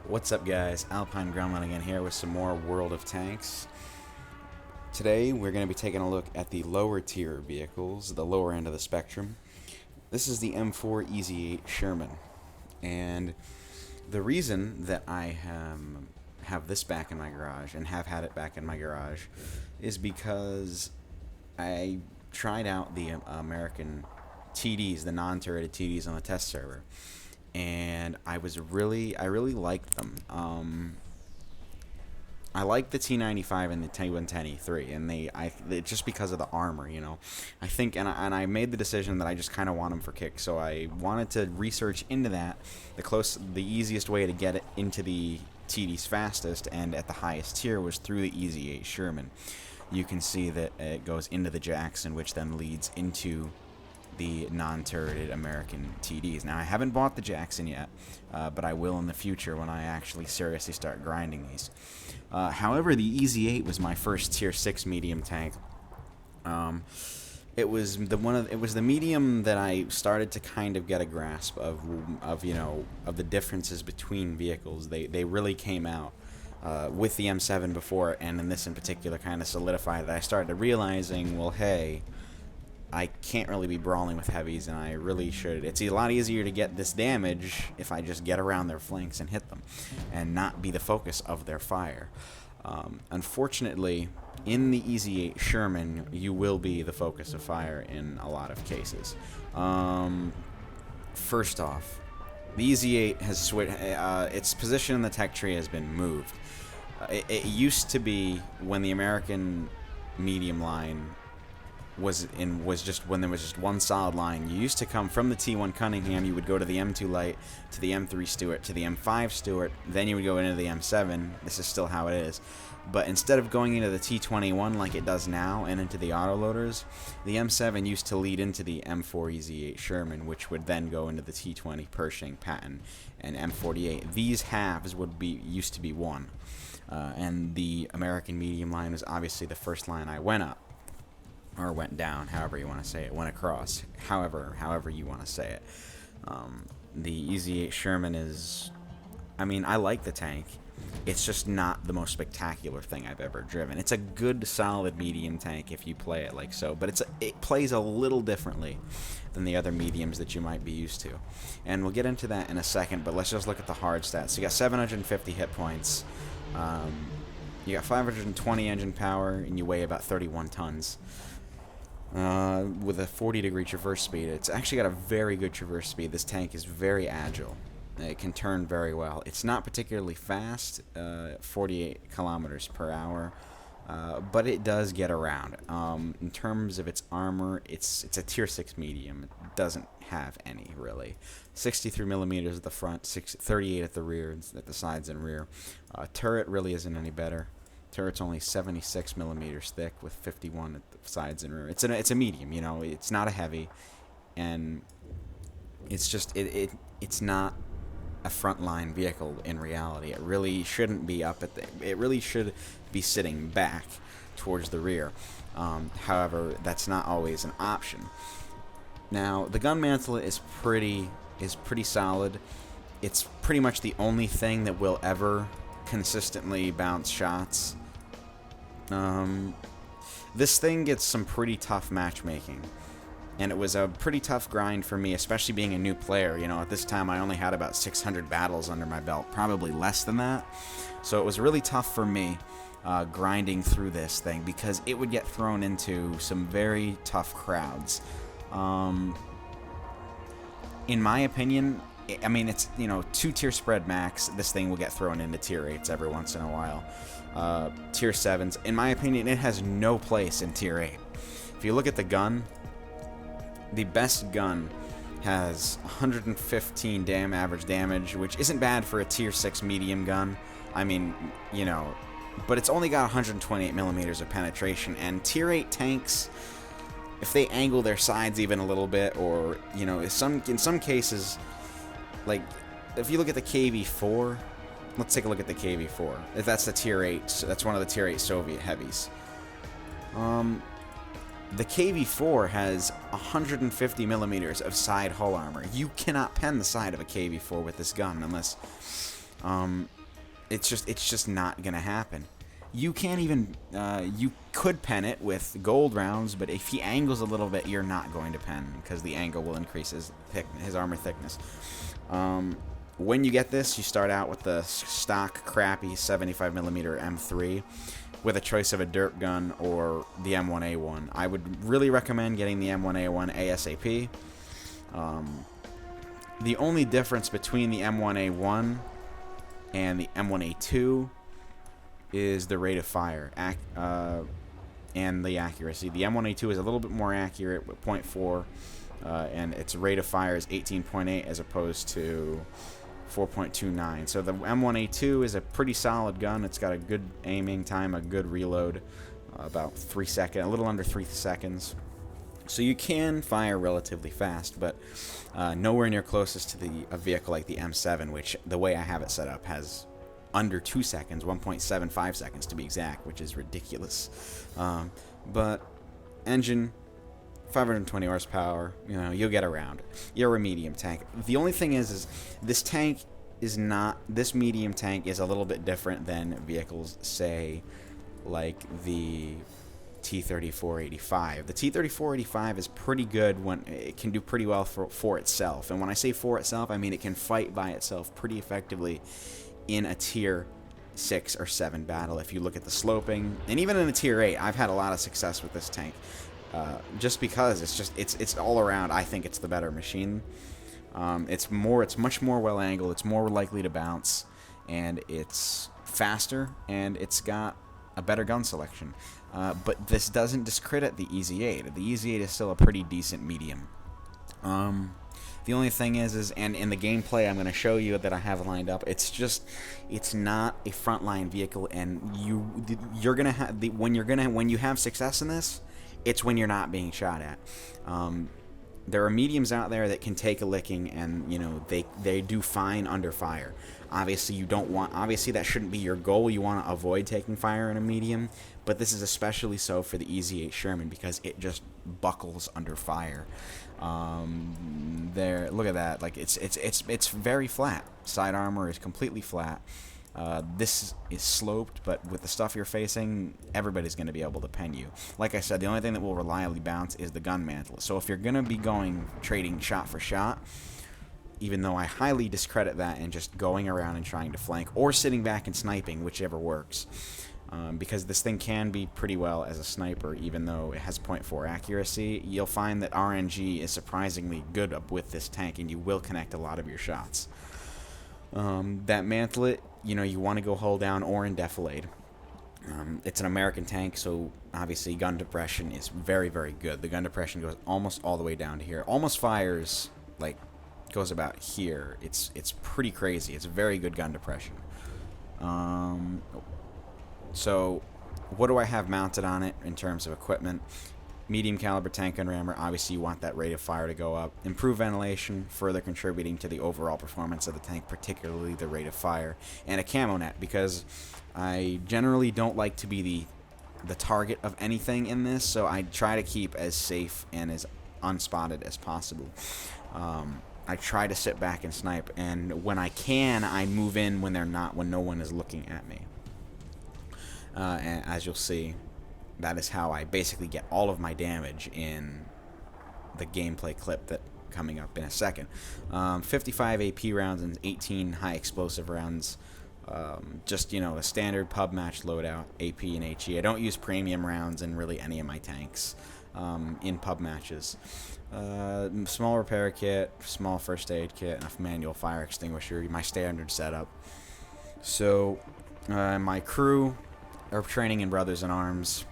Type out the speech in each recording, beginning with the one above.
What's up, guys? Alpine Gremlin again here with some more World of Tanks. Today we're going to be taking a look at the lower tier vehicles, the lower end of the spectrum. This is the M4A3E8 Sherman, and the reason that I have this back in my garage and have had it back in my garage is because I tried out the American TDs, the non-turreted TDs on the test server, and I really liked them. I like the T95 and the T110E3, and they just because of the armor, you know. I think, and I made the decision that I just kind of want them for kicks, so I wanted to research into that. The easiest way to get it into the TDs fastest and at the highest tier was through the EZ8 Sherman. You can see that it goes into the Jackson, which then leads into the non-turreted American TDs. Now, I haven't bought the Jackson yet, but I will in the future when I actually seriously start grinding these. However, the EZ8 was my first tier 6 medium tank. It was the medium that I started to kind of get a grasp of the differences between vehicles. They really came out with the M7 before, and in this in particular kind of solidified that. I started realizing, well, hey, I can't really be brawling with heavies, and I really should. It's a lot easier to get this damage if I just get around their flanks and hit them, and not be the focus of their fire. Unfortunately, in the EZ8 Sherman, you will be the focus of fire in a lot of cases. First off, the EZ8 has switched. Its position in the tech tree has been moved. It used to be when the American medium line was just when there was just one solid line. You used to come from the T1 Cunningham, you would go to the M2 Light, to the M3 Stewart, to the M5 Stewart, then you would go into the M7. This is still how it is. But instead of going into the T21 like it does now and into the autoloaders, the M7 used to lead into the M4A3E8 Sherman, which would then go into the T20 Pershing, Patton, and M48. These halves used to be one. And the American medium line was obviously the first line I went up. Or went down, however you want to say it, went across, however you want to say it. The EZ8 Sherman is, I mean, I like the tank. It's just not the most spectacular thing I've ever driven. It's a good, solid medium tank if you play it like so, but it plays a little differently than the other mediums that you might be used to. And we'll get into that in a second, but let's just look at the hard stats. So you got 750 hit points. You got 520 engine power, and you weigh about 31 tons. With a 40-degree traverse speed. It's actually got a very good traverse speed. This tank is very agile. It can turn very well. It's not particularly fast, 48 kilometers per hour, but it does get around. In terms of its armor, it's a tier 6 medium. It doesn't have any, really. 63 millimeters at the front, 38 at the rear, at the sides and rear. Turret really isn't any better. Turret's only 76 millimeters thick with 51 at the sides and rear. It's a medium, you know. It's not a heavy, and it's just it's not a frontline vehicle in reality. It really shouldn't be up at it really should be sitting back towards the rear. However, that's not always an option. Now, the gun mantle is pretty solid. It's pretty much the only thing that will ever consistently bounce shots. This thing gets some pretty tough matchmaking, and it was a pretty tough grind for me, especially being a new player. You know, at this time I only had about 600 battles under my belt, probably less than that. So it was really tough for me grinding through this thing, because it would get thrown into some very tough crowds. In my opinion, I mean, it's, you know, 2-tier spread max. This thing will get thrown into tier 8s every once in a while. Tier 7s, in my opinion, it has no place in tier 8. If you look at the gun, the best gun has 115 average damage, which isn't bad for a tier 6 medium gun. I mean, you know, but it's only got 128 millimeters of penetration, and tier 8 tanks, if they angle their sides even a little bit, or, you know, in some cases, like, if you look at the KV4, let's take a look at the KV4. If that's the tier 8, that's one of the tier 8 Soviet heavies. The KV4 has 150 millimeters of side hull armor. You cannot pen the side of a KV4 with this gun unless It's just not gonna happen. You can't even you could pen it with gold rounds, but if he angles a little bit, you're not going to pen because the angle will increase his armor thickness. When you get this, you start out with the stock crappy 75mm M3 with a choice of a dirt gun or the M1A1. I would really recommend getting the M1A1 ASAP. The only difference between the M1A1 and the M1A2 is the rate of fire and the accuracy. The M1A2 is a little bit more accurate with 0.4, and its rate of fire is 18.8 as opposed to 4.29. So the M1A2 is a pretty solid gun. It's got a good aiming time, a good reload, about 3 seconds, a little under 3 seconds. So you can fire relatively fast, but nowhere near closest to a vehicle like the M7, which the way I have it set up has under 2 seconds, 1.75 seconds to be exact, which is ridiculous. But engine, 520 horsepower, you'll get around. You're a medium tank. The only thing is this tank is not, this medium tank is a little bit different than vehicles, say, like the T-3485. The T-3485 is pretty good when it can do pretty well for itself. And when I say for itself, I mean it can fight by itself pretty effectively in a tier 6 or 7 battle. If you look at the sloping, and even in a tier 8, I've had a lot of success with this tank. Just because it's all around, I think it's the better machine. It's much more well angled, it's more likely to bounce, and it's faster, and it's got a better gun selection. But this doesn't discredit the EZ8. The EZ8 is still a pretty decent medium. The only thing is and in the gameplay I'm going to show you that I have lined up, it's not a frontline vehicle, and you're gonna have when you have success in this, it's when you're not being shot at. There are mediums out there that can take a licking, and they do fine under fire. Obviously that shouldn't be your goal. You want to avoid taking fire in a medium, but this is especially so for the EZ8 Sherman because it just buckles under fire. Look at that. Like it's very flat. Side armor is completely flat. This is sloped, but with the stuff you're facing, everybody's going to be able to pen you. Like I said, the only thing that will reliably bounce is the gun mantle. So if you're going to be trading shot for shot, even though I highly discredit that and just going around and trying to flank, or sitting back and sniping, whichever works, because this thing can be pretty well as a sniper, even though it has 0.4 accuracy, you'll find that RNG is surprisingly good up with this tank, and you will connect a lot of your shots. That mantlet, you want to go hull down or in defilade. It's an American tank, so obviously gun depression is very, very good. The gun depression goes almost all the way down to here. Almost fires, goes about here. It's pretty crazy. It's very good gun depression. So what do I have mounted on it in terms of equipment? Medium caliber tank gun rammer. Obviously you want that rate of fire to go up. Improve ventilation, further contributing to the overall performance of the tank, particularly the rate of fire. And a camo net, because I generally don't like to be the target of anything in this, so I try to keep as safe and as unspotted as possible. I try to sit back and snipe, and when I can, I move in when no one is looking at me. And as you'll see, that is how I basically get all of my damage in the gameplay clip that coming up in a second. 55 AP rounds and 18 high explosive rounds. Just a standard pub match loadout, AP and HE. I don't use premium rounds in really any of my tanks in pub matches. Small repair kit, small first aid kit, and a manual fire extinguisher. My standard setup. So my crew are training in Brothers in Arms.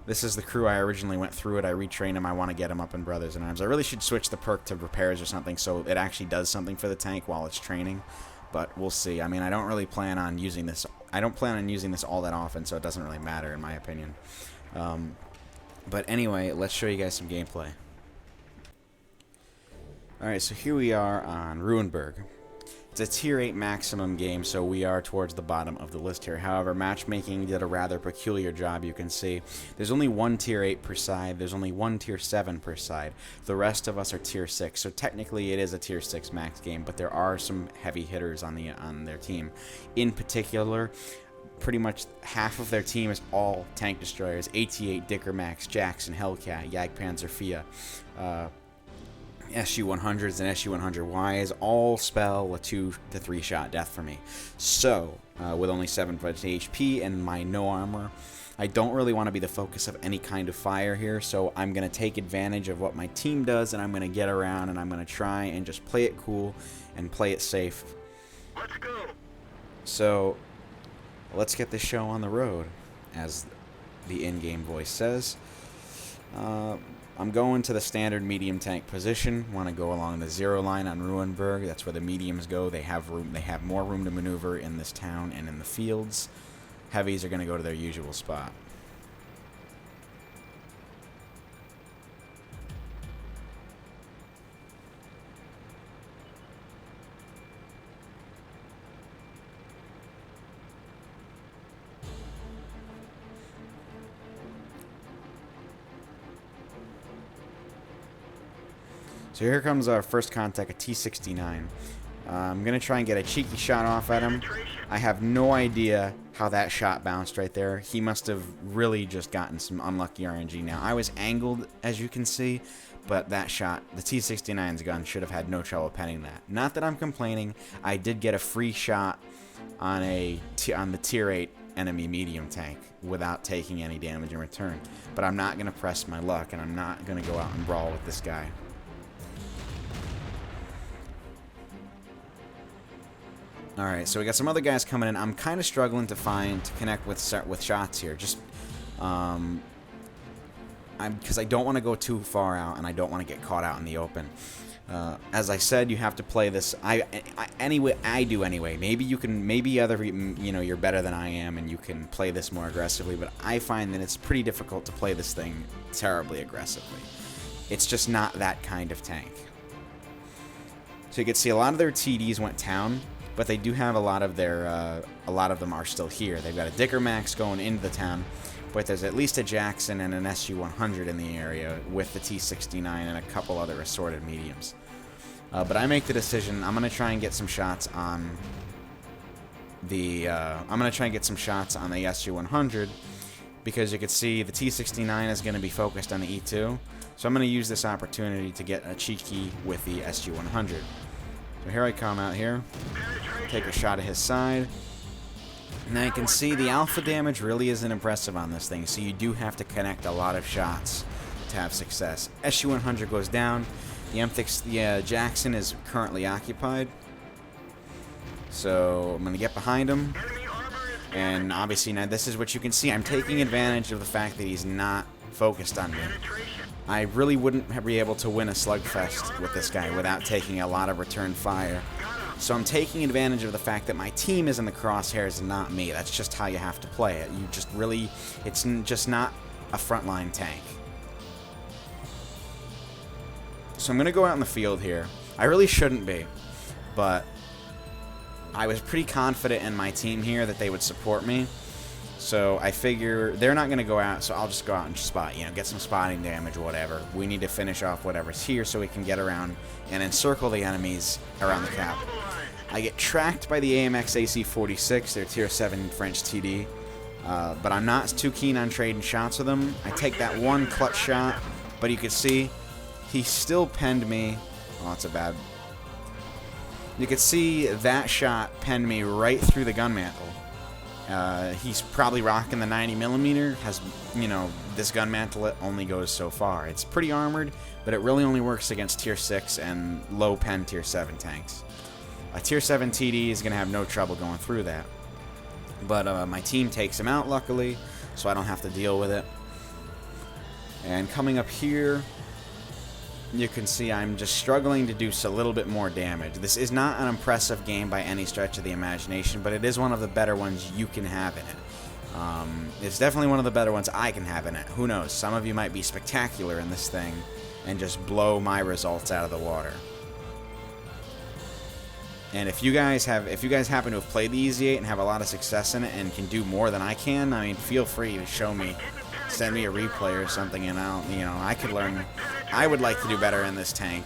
This is the crew I originally went through it. I retrained them. I want to get them up in Brothers in Arms. I really should switch the perk to repairs or something so it actually does something for the tank while it's training. But we'll see. I mean, I don't really plan on using this. I don't plan on using this all that often, so it doesn't really matter in my opinion. But anyway, let's show you guys some gameplay. Alright, so here we are on Ruinberg. a tier 8 maximum game, so we are towards the bottom of the list here. However, matchmaking did a rather peculiar job, you can see. There's only one tier 8 per side, there's only one tier 7 per side. The rest of us are tier 6, so technically it is a tier 6 max game, but there are some heavy hitters on their team. In particular, pretty much half of their team is all tank destroyers: AT-8, Dicker Max, Jackson, Hellcat, Jagdpanzer, FIA, SU-100s and SU-100Ys all spell a 2 to 3 shot death for me. So, with only 7 HP and my no armor, I don't really want to be the focus of any kind of fire here, so I'm going to take advantage of what my team does, and I'm going to get around, and I'm going to try and just play it cool and play it safe. Let's go. So, let's get this show on the road, as the in-game voice says. I'm going to the standard medium tank position. Want to go along the 0 line on Ruinberg. That's where the mediums go. They have room. They have more room to maneuver in this town and in the fields. Heavies are going to go to their usual spot. So here comes our first contact, a T-69. I'm going to try and get a cheeky shot off at him. I have no idea how that shot bounced right there. He must have really just gotten some unlucky RNG. Now, I was angled, as you can see, but that shot, the T-69's gun, should have had no trouble penning that. Not that I'm complaining. I did get a free shot on the tier 8 enemy medium tank without taking any damage in return. But I'm not going to press my luck, and I'm not going to go out and brawl with this guy. Alright, so we got some other guys coming in. I'm kind of struggling to connect with shots here. Just, because I don't want to go too far out, and I don't want to get caught out in the open. As I said, you have to play this. I do anyway. Maybe you can. Maybe you're better than I am, and you can play this more aggressively. But I find that it's pretty difficult to play this thing terribly aggressively. It's just not that kind of tank. So you can see a lot of their TDs went town. But they do have a lot of them are still here. They've got a Dicker Max going into the town, but there's at least a Jackson and an SU-100 in the area with the T-69 and a couple other assorted mediums. But I make the decision. I'm gonna try and get some shots on the SU-100 because you can see the T-69 is gonna be focused on the E2. So I'm gonna use this opportunity to get a cheeky with the SU-100. So here I come out here, take a shot at his side. Now you can see the alpha damage really isn't impressive on this thing, so you do have to connect a lot of shots to have success. SU-100 goes down. The Jackson is currently occupied. So I'm going to get behind him. And obviously now this is what you can see. I'm taking advantage of the fact that he's not focused on me. I really wouldn't be able to win a slugfest with this guy without taking a lot of return fire. So I'm taking advantage of the fact that my team is in the crosshairs and not me. That's just how you have to play it. It's just not a frontline tank. So I'm going to go out in the field here. I really shouldn't be, but I was pretty confident in my team here that they would support me. So I figure they're not going to go out, so I'll just go out and spot, get some spotting damage or whatever. We need to finish off whatever's here so we can get around and encircle the enemies around the cap. I get tracked by the AMX AC-46, their tier 7 French TD, but I'm not too keen on trading shots with them. I take that one clutch shot, but you can see he still penned me. Oh, that's a bad. You can see that shot penned me right through the gun mantle. He's probably rocking the 90mm. This gun mantle, it only goes so far. It's pretty armored, but it really only works against tier 6 and low pen tier 7 tanks. A tier 7 TD is going to have no trouble going through that. But my team takes him out, luckily, so I don't have to deal with it. And coming up here, you can see I'm just struggling to do a little bit more damage. This is not an impressive game by any stretch of the imagination, but it is one of the better ones you can have in it. It's definitely one of the better ones I can have in it. Who knows? Some of you might be spectacular in this thing and just blow my results out of the water. And if you guys happen to have played the Easy 8 and have a lot of success in it and can do more than I can, I mean, feel free to show me, send me a replay or something, and I could learn. I would like to do better in this tank.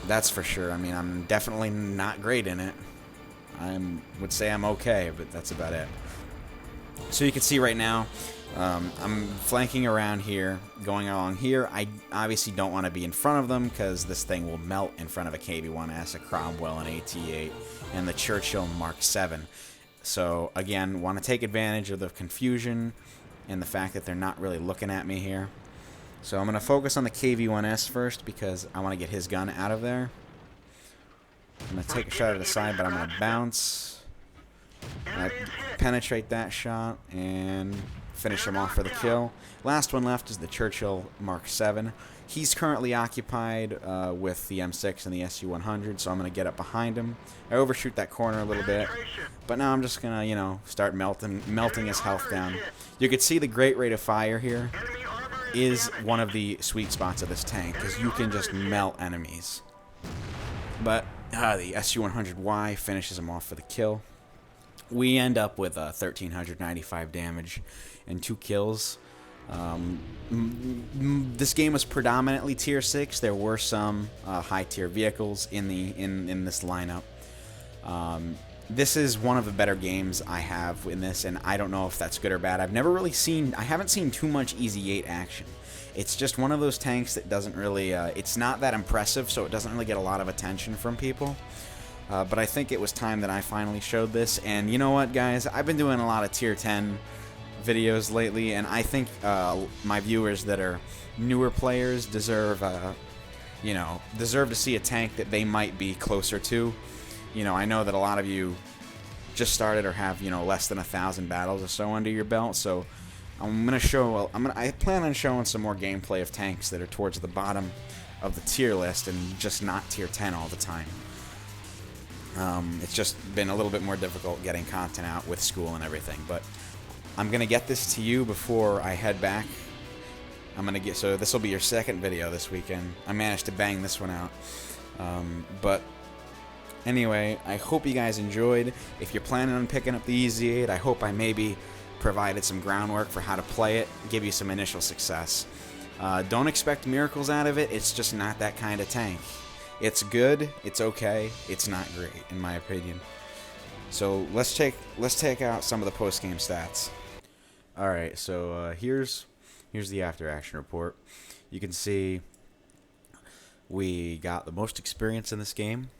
That's for sure. I mean, I'm definitely not great in it. I would say I'm okay, but that's about it. So you can see right now, I'm flanking around here, going along here. I obviously don't want to be in front of them because this thing will melt in front of a KV-1S, a Cromwell, an AT-8, and the Churchill Mark 7. So again, want to take advantage of the confusion and the fact that they're not really looking at me here. So I'm going to focus on the KV-1S first because I want to get his gun out of there. I'm going to take a shot at the side, but I'm going to bounce. I penetrate that shot and finish him off for the kill. Last one left is the Churchill Mark 7. He's currently occupied with the M6 and the SU-100, so I'm going to get up behind him. I overshoot that corner a little bit, but now I'm just going to, start melting his health down. You can see the great rate of fire here is one of the sweet spots of this tank, because you can just melt enemies. But the SU-100Y finishes him off for the kill. We end up with 1,395 damage and 2 kills. This game was predominantly tier 6. There were some high tier vehicles in this lineup. This is one of the better games I have in this, and I don't know if that's good or bad. I haven't seen too much Easy 8 action. It's just one of those tanks that doesn't really, it's not that impressive, so it doesn't really get a lot of attention from people. But I think it was time that I finally showed this, and you know what, guys? I've been doing a lot of tier 10 videos lately, and I think my viewers that are newer players deserve to see a tank that they might be closer to. I know that a lot of you just started or have, less than 1,000 battles or so under your belt, so I plan on showing some more gameplay of tanks that are towards the bottom of the tier list and just not tier 10 all the time. It's just been a little bit more difficult getting content out with school and everything, but I'm gonna get this to you before I head back. So this will be your second video this weekend. I managed to bang this one out, but anyway, I hope you guys enjoyed. If you're planning on picking up the Easy 8, I hope I maybe provided some groundwork for how to play it, give you some initial success. Don't expect miracles out of it. It's just not that kind of tank. It's good, it's okay, it's not great, in my opinion. So let's take out some of the post-game stats. Alright, so here's the after-action report. You can see we got the most experience in this game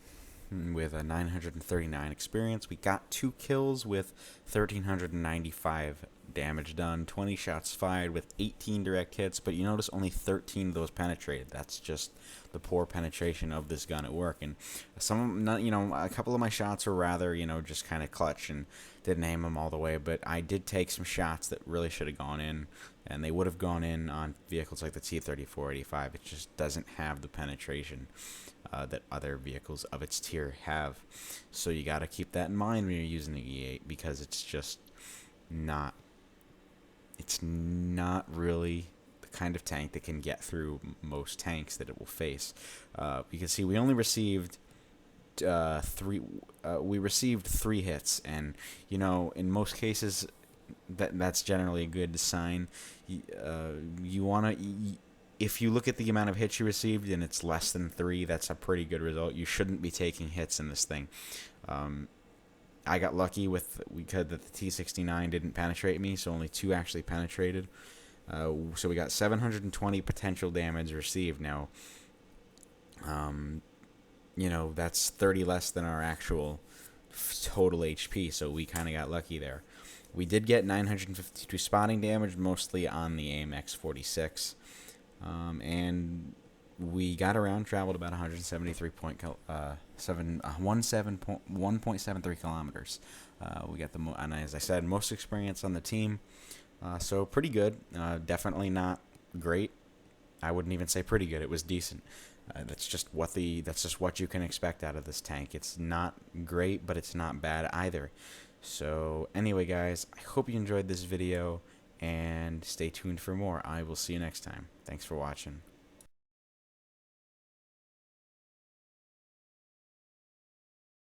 with a 939 experience. We got 2 kills with 1,395 damage done, 20 shots fired with 18 direct hits, but you notice only 13 of those penetrated. That's just the poor penetration of this gun at work. And a couple of my shots were rather, just kind of clutch and didn't aim them all the way, but I did take some shots that really should have gone in, and they would have gone in on vehicles like the T-34-85. It just doesn't have the penetration that other vehicles of its tier have. So you got to keep that in mind when you're using the E8, because it's just not really the kind of tank that can get through most tanks that it will face. You can see we only received 3 hits, and in most cases that's generally a good sign. If you look at the amount of hits you received and it's less than 3, that's a pretty good result. You shouldn't be taking hits in this thing. I got lucky because the T-69 didn't penetrate me, so only 2 actually penetrated. So we got 720 potential damage received. Now, that's 30 less than our actual total HP, so we kind of got lucky there. We did get 952 spotting damage, mostly on the AMX-46, and we got around, traveled about 1.73 kilometers. We got and as I said, most experience on the team, so pretty good. Definitely not great. I wouldn't even say pretty good. It was decent. That's just what you can expect out of this tank. It's not great, but it's not bad either. So anyway, guys, I hope you enjoyed this video, and stay tuned for more. I will see you next time. Thanks for watching.